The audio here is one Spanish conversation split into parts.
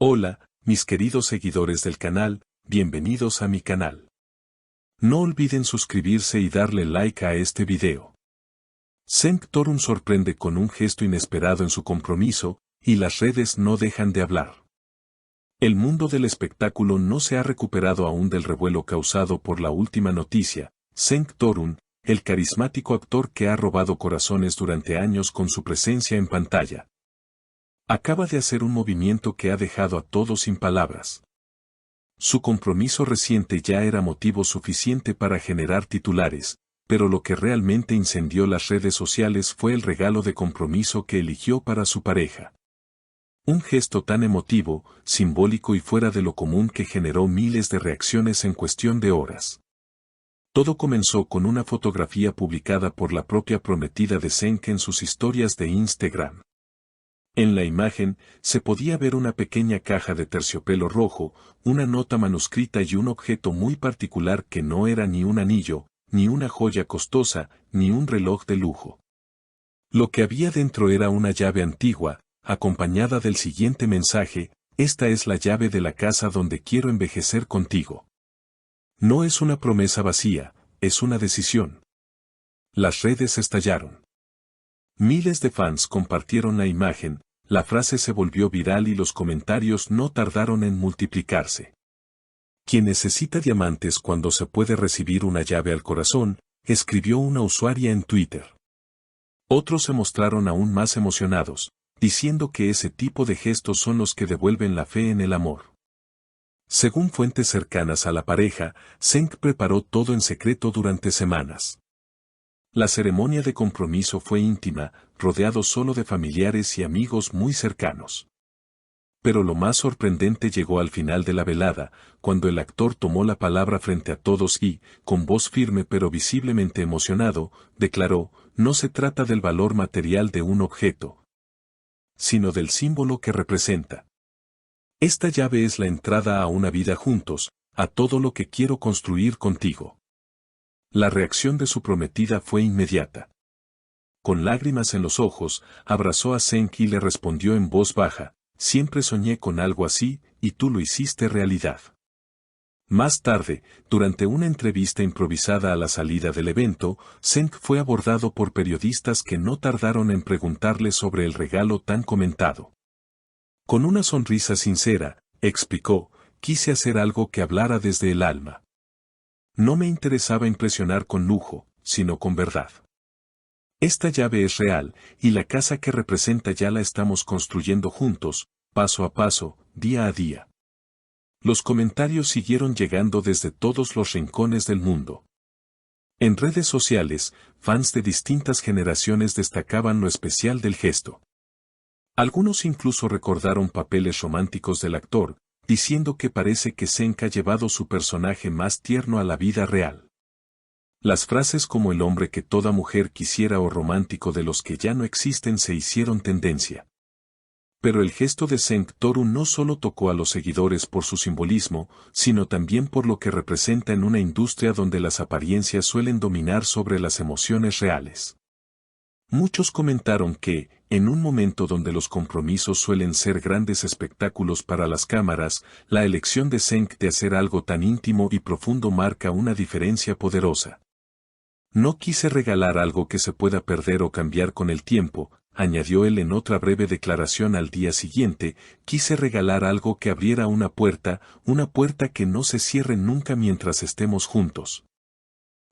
Hola, mis queridos seguidores del canal, bienvenidos a mi canal. No olviden suscribirse y darle like a este video. Cenk Torun sorprende con un gesto inesperado en su compromiso, y las redes no dejan de hablar. El mundo del espectáculo no se ha recuperado aún del revuelo causado por la última noticia. Cenk Torun, el carismático actor que ha robado corazones durante años con su presencia en pantalla, acaba de hacer un movimiento que ha dejado a todos sin palabras. Su compromiso reciente ya era motivo suficiente para generar titulares, pero lo que realmente incendió las redes sociales fue el regalo de compromiso que eligió para su pareja. Un gesto tan emotivo, simbólico y fuera de lo común que generó miles de reacciones en cuestión de horas. Todo comenzó con una fotografía publicada por la propia prometida de Cenk en sus historias de Instagram. En la imagen, se podía ver una pequeña caja de terciopelo rojo, una nota manuscrita y un objeto muy particular que no era ni un anillo, ni una joya costosa, ni un reloj de lujo. Lo que había dentro era una llave antigua, acompañada del siguiente mensaje: esta es la llave de la casa donde quiero envejecer contigo. No es una promesa vacía, es una decisión. Las redes estallaron. Miles de fans compartieron la imagen. La frase se volvió viral y los comentarios no tardaron en multiplicarse. ¿Quién necesita diamantes cuando se puede recibir una llave al corazón?, escribió una usuaria en Twitter. Otros se mostraron aún más emocionados, diciendo que ese tipo de gestos son los que devuelven la fe en el amor. Según fuentes cercanas a la pareja, Cenk preparó todo en secreto durante semanas. La ceremonia de compromiso fue íntima, rodeado solo de familiares y amigos muy cercanos. Pero lo más sorprendente llegó al final de la velada, cuando el actor tomó la palabra frente a todos y, con voz firme pero visiblemente emocionado, declaró: no se trata del valor material de un objeto, sino del símbolo que representa. Esta llave es la entrada a una vida juntos, a todo lo que quiero construir contigo. La reacción de su prometida fue inmediata. Con lágrimas en los ojos, abrazó a Cenk y le respondió en voz baja: siempre soñé con algo así, y tú lo hiciste realidad. Más tarde, durante una entrevista improvisada a la salida del evento, Cenk fue abordado por periodistas que no tardaron en preguntarle sobre el regalo tan comentado. Con una sonrisa sincera, explicó: quise hacer algo que hablara desde el alma. No me interesaba impresionar con lujo, sino con verdad. Esta llave es real, y la casa que representa ya la estamos construyendo juntos, paso a paso, día a día. Los comentarios siguieron llegando desde todos los rincones del mundo. En redes sociales, fans de distintas generaciones destacaban lo especial del gesto. Algunos incluso recordaron papeles románticos del actor, diciendo que parece que Cenk ha llevado su personaje más tierno a la vida real. Las frases como el hombre que toda mujer quisiera o romántico de los que ya no existen se hicieron tendencia. Pero el gesto de Cenk Torun no solo tocó a los seguidores por su simbolismo, sino también por lo que representa en una industria donde las apariencias suelen dominar sobre las emociones reales. Muchos comentaron que, en un momento donde los compromisos suelen ser grandes espectáculos para las cámaras, la elección de Cenk de hacer algo tan íntimo y profundo marca una diferencia poderosa. No quise regalar algo que se pueda perder o cambiar con el tiempo, añadió él en otra breve declaración al día siguiente: quise regalar algo que abriera una puerta que no se cierre nunca mientras estemos juntos.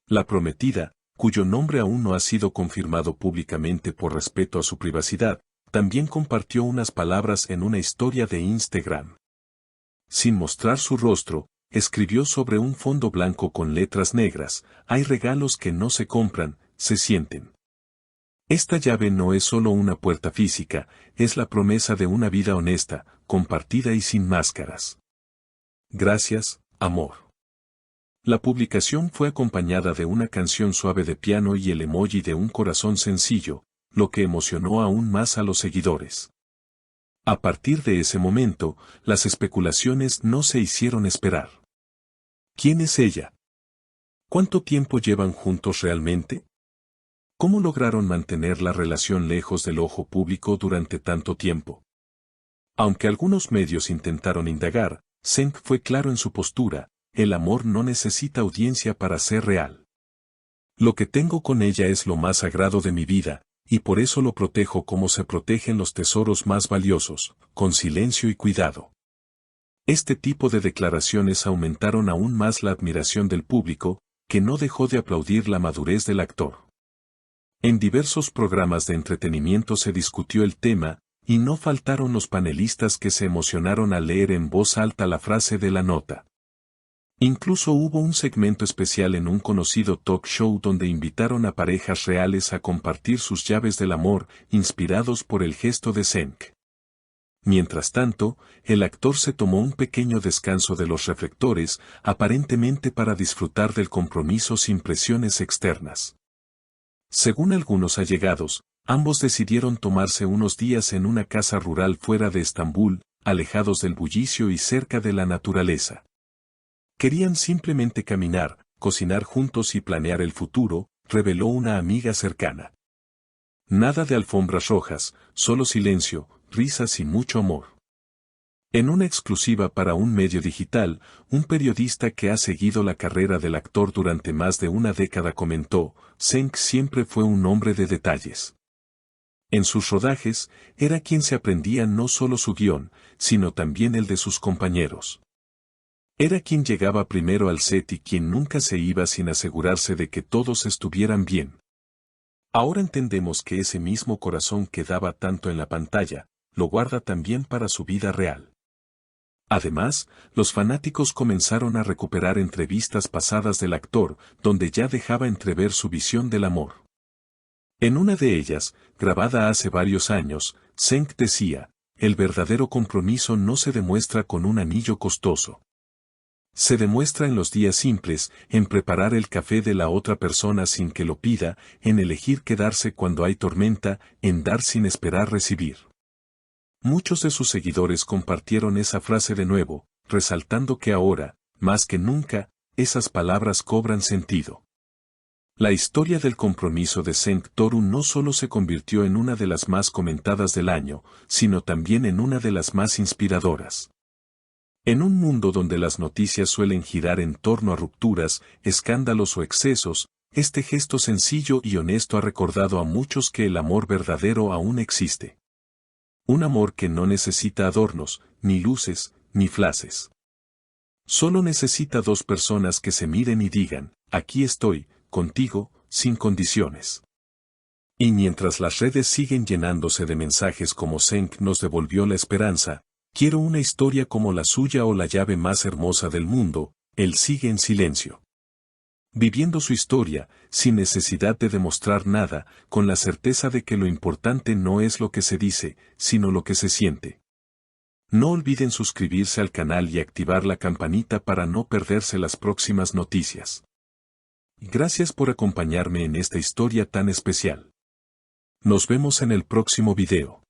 La prometida, cuyo nombre aún no ha sido confirmado públicamente por respeto a su privacidad, también compartió unas palabras en una historia de Instagram. Sin mostrar su rostro, escribió sobre un fondo blanco con letras negras: hay regalos que no se compran, se sienten. Esta llave no es solo una puerta física, es la promesa de una vida honesta, compartida y sin máscaras. Gracias, amor. La publicación fue acompañada de una canción suave de piano y el emoji de un corazón sencillo, lo que emocionó aún más a los seguidores. A partir de ese momento, las especulaciones no se hicieron esperar. ¿Quién es ella? ¿Cuánto tiempo llevan juntos realmente? ¿Cómo lograron mantener la relación lejos del ojo público durante tanto tiempo? Aunque algunos medios intentaron indagar, Senk fue claro en su postura: el amor no necesita audiencia para ser real. Lo que tengo con ella es lo más sagrado de mi vida, y por eso lo protejo como se protegen los tesoros más valiosos, con silencio y cuidado. Este tipo de declaraciones aumentaron aún más la admiración del público, que no dejó de aplaudir la madurez del actor. En diversos programas de entretenimiento se discutió el tema, y no faltaron los panelistas que se emocionaron al leer en voz alta la frase de la nota. Incluso hubo un segmento especial en un conocido talk show donde invitaron a parejas reales a compartir sus llaves del amor, inspirados por el gesto de Senk. Mientras tanto, el actor se tomó un pequeño descanso de los reflectores, aparentemente para disfrutar del compromiso sin presiones externas. Según algunos allegados, ambos decidieron tomarse unos días en una casa rural fuera de Estambul, alejados del bullicio y cerca de la naturaleza. Querían simplemente caminar, cocinar juntos y planear el futuro, reveló una amiga cercana. Nada de alfombras rojas, solo silencio, risas y mucho amor. En una exclusiva para un medio digital, un periodista que ha seguido la carrera del actor durante más de una década comentó: Senk siempre fue un hombre de detalles. En sus rodajes, era quien se aprendía no solo su guión, sino también el de sus compañeros. Era quien llegaba primero al set y quien nunca se iba sin asegurarse de que todos estuvieran bien. Ahora entendemos que ese mismo corazón que daba tanto en la pantalla, lo guarda también para su vida real. Además, los fanáticos comenzaron a recuperar entrevistas pasadas del actor, donde ya dejaba entrever su visión del amor. En una de ellas, grabada hace varios años, Senk decía: el verdadero compromiso no se demuestra con un anillo costoso. Se demuestra en los días simples, en preparar el café de la otra persona sin que lo pida, en elegir quedarse cuando hay tormenta, en dar sin esperar recibir. Muchos de sus seguidores compartieron esa frase de nuevo, resaltando que ahora, más que nunca, esas palabras cobran sentido. La historia del compromiso de Senk Torun no solo se convirtió en una de las más comentadas del año, sino también en una de las más inspiradoras. En un mundo donde las noticias suelen girar en torno a rupturas, escándalos o excesos, este gesto sencillo y honesto ha recordado a muchos que el amor verdadero aún existe. Un amor que no necesita adornos, ni luces, ni flashes. Solo necesita dos personas que se miren y digan: aquí estoy, contigo, sin condiciones. Y mientras las redes siguen llenándose de mensajes como Senk nos devolvió la esperanza, quiero una historia como la suya o la llave más hermosa del mundo, él sigue en silencio. Viviendo su historia, sin necesidad de demostrar nada, con la certeza de que lo importante no es lo que se dice, sino lo que se siente. No olviden suscribirse al canal y activar la campanita para no perderse las próximas noticias. Gracias por acompañarme en esta historia tan especial. Nos vemos en el próximo video.